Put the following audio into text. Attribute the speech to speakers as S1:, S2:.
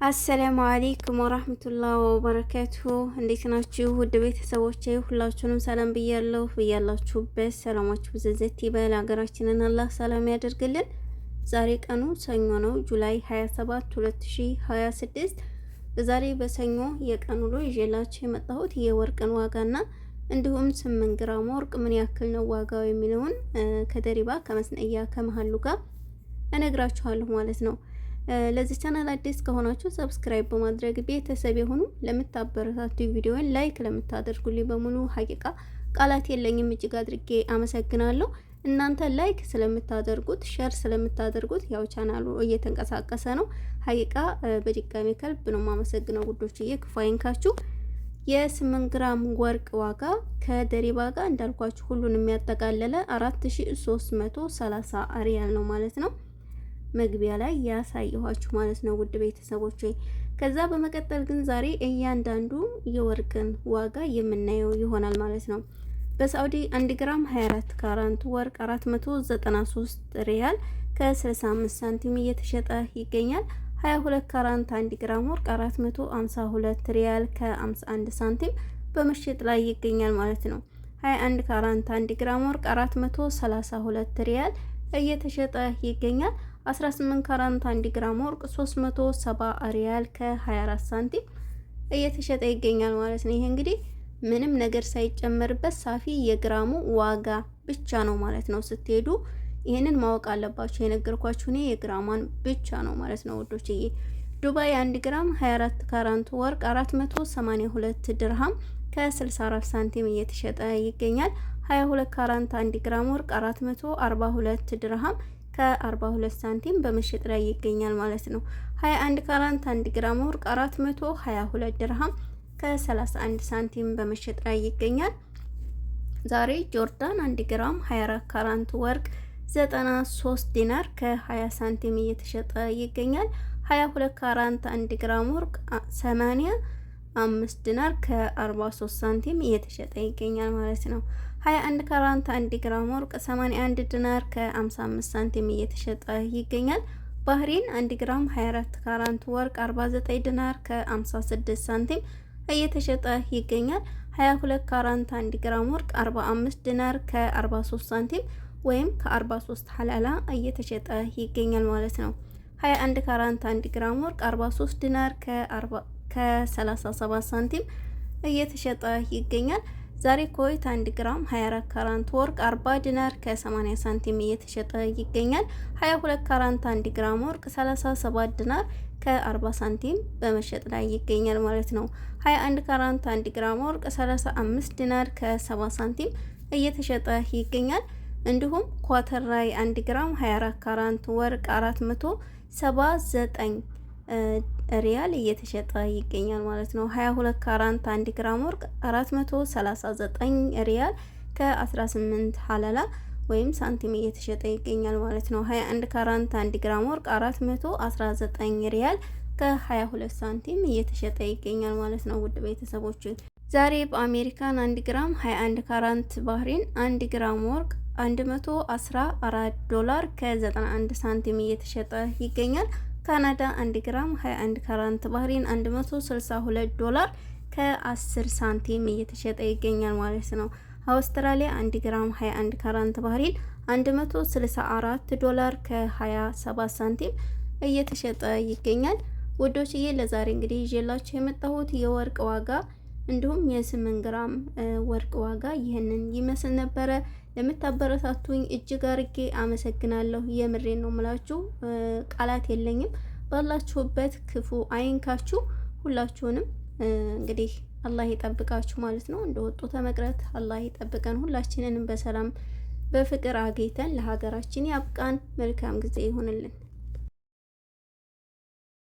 S1: አሰላሙ አለይኩም ወራህመቱላሂ ወበረካቱሁ። እንዴት ናችሁ ውድ ቤተሰቦቼ? ሁላችሁንም ሰላም ብያለሁ። ብያላችሁበት ሰላማችሁ ብዝዝት ይበል። ሀገራችንን አላህ ሰላም ያደርግልን። ዛሬ ቀኑ ሰኞ ነው፣ ጁላይ 27 2026። በዛሬ በሰኞ የቀኑ ውሎ ይዤላችሁ የመጣሁት የወርቅን ዋጋና እንዲሁም 8 ግራም ወርቅ ምን ያክል ነው ዋጋው የሚለውን ከደሪባ ከመስነያ ከመሃሉ ጋር እነግራችኋለሁ ማለት ነው። ለዚህ ቻናል አዲስ ከሆናችሁ ሰብስክራይብ በማድረግ ቤተሰብ የሆኑ ለምታበረታቱ ቪዲዮውን ላይክ ለምታደርጉልኝ በሙሉ ሀቂቃ ቃላት የለኝም፣ እጅግ አድርጌ አመሰግናለሁ። እናንተ ላይክ ስለምታደርጉት ሼር ስለምታደርጉት ያው ቻናሉ እየተንቀሳቀሰ ነው። ሀቂቃ በድጋሚ ከልብ ነው የማመሰግነው ውዶችዬ፣ ክፉ አይንካችሁ። የ8 ግራም ወርቅ ዋጋ ከደሪባ ጋር እንዳልኳችሁ ሁሉንም የሚያጠቃለለ 4330 ሪያል ነው ማለት ነው። መግቢያ ላይ ያሳየኋችሁ ማለት ነው ውድ ቤተሰቦች። ከዛ በመቀጠል ግን ዛሬ እያንዳንዱ የወርቅን ዋጋ የምናየው ይሆናል ማለት ነው። በሳዑዲ 1 ግራም 24 ካራንት ወርቅ 493 ሪያል ከ65 ሳንቲም እየተሸጠ ይገኛል። 22 ካራንት 1 ግራም ወርቅ 452 ሪያል ከ51 ሳንቲም በመሸጥ ላይ ይገኛል ማለት ነው። 21 ካራንት 1 ግራም ወርቅ 432 ሪያል እየተሸጠ ይገኛል። 18 ካራንት 1 ግራም ወርቅ 370 ሪያል ከ24 ሳንቲም እየተሸጠ ይገኛል ማለት ነው። ይሄ እንግዲህ ምንም ነገር ሳይጨመርበት ሳፊ የግራሙ ዋጋ ብቻ ነው ማለት ነው። ስትሄዱ ይሄንን ማወቅ አለባችሁ። የነገርኳችሁ እኔ የግራሟን ብቻ ነው ማለት ነው ወዶችዬ። ዱባይ 1 ግራም 24 ካራንት ወርቅ 482 ድርሃም ከ64 ሳንቲም እየተሸጠ ይገኛል። 22 ካራንት 1 ግራም ወርቅ 442 ድርሃም ከ42 ሳንቲም በመሸጥ ላይ ይገኛል ማለት ነው። 21 ካራንት 1 ግራም ወርቅ 422 ድርሃም ከ31 ሳንቲም በመሸጥ ላይ ይገኛል። ዛሬ ጆርዳን 1 ግራም 24 ካራንት ወርቅ 93 ዲናር ከ20 ሳንቲም እየተሸጠ ይገኛል። 22 ካራንት 1 ግራም ወርቅ 85 ዲናር ከ43 ሳንቲም እየተሸጠ ይገኛል ማለት ነው። 21 ካራንት 1 ግራም ወርቅ 81 ዲናር ከ55 ሳንቲም እየተሸጠ ይገኛል። ባህሪን 1 ግራም 24 ካራንት ወርቅ 49 ዲናር ከ56 ሳንቲም እየተሸጠ ይገኛል። 22 ካራንት 1 ግራም ወርቅ 45 ዲናር ከ43 ሳንቲም ወይም ከ43 ሐላላ እየተሸጠ ይገኛል ማለት ነው። 21 ካራንት 1 ግራም ወርቅ 43 ዲናር ከ37 ሳንቲም እየተሸጠ ይገኛል። ዛሬ ኮይት 1 ግራም 24 ካራንት ወርቅ 40 ዲናር ከ80 ሳንቲም እየተሸጠ ይገኛል። 22 ካራንት 1 ግራም ወርቅ 37 ዲናር ከ40 ሳንቲም በመሸጥ ላይ ይገኛል ማለት ነው። 21 ካራንት 1 ግራም ወርቅ 35 ዲናር ከ70 ሳንቲም እየተሸጠ ይገኛል። እንዲሁም ኳተር ላይ 1 ግራም 24 ካራንት ወርቅ 479 ሪያል እየተሸጠ ይገኛል ማለት ነው። 22 ካራንት 1 ግራም ወርቅ 439 ሪያል ከ18 ሐላላ ወይም ሳንቲም እየተሸጠ ይገኛል ማለት ነው። 21 ካራንት 1 ግራም ወርቅ 419 ሪያል ከ22 ሳንቲም እየተሸጠ ይገኛል ማለት ነው። ውድ ቤተሰቦች ዛሬ በአሜሪካን 1 ግራም 21 ካራንት ባህሪን 1 ግራም ወርቅ 114 ዶላር ከ91 ሳንቲም እየተሸጠ ይገኛል። ካናዳ 1 ግራም 21 ካራንት ባህሪን 162 ዶላር ከ10 ሳንቲም እየተሸጠ ይገኛል ማለት ነው። አውስትራሊያ 1 ግራም 21 ካራንት ባህሪን 164 ዶላር ከ27 ሳንቲም እየተሸጠ ይገኛል። ውዶችዬ ለዛሬ እንግዲህ ይዤላችሁ የመጣሁት የወርቅ ዋጋ እንዲሁም የ8 ግራም ወርቅ ዋጋ ይህንን ይመስል ነበረ። ለምታበረታቱኝ እጅግ አርጌ አመሰግናለሁ። የምሬን ነው ምላችሁ፣ ቃላት የለኝም። ባላችሁበት ክፉ አይንካችሁ። ሁላችሁንም እንግዲህ አላህ ይጠብቃችሁ ማለት ነው። እንደወጡ ተመቅረት አላህ ይጠብቀን። ሁላችንንም በሰላም በፍቅር አገይተን ለሀገራችን ያብቃን። መልካም ጊዜ ይሁንልን።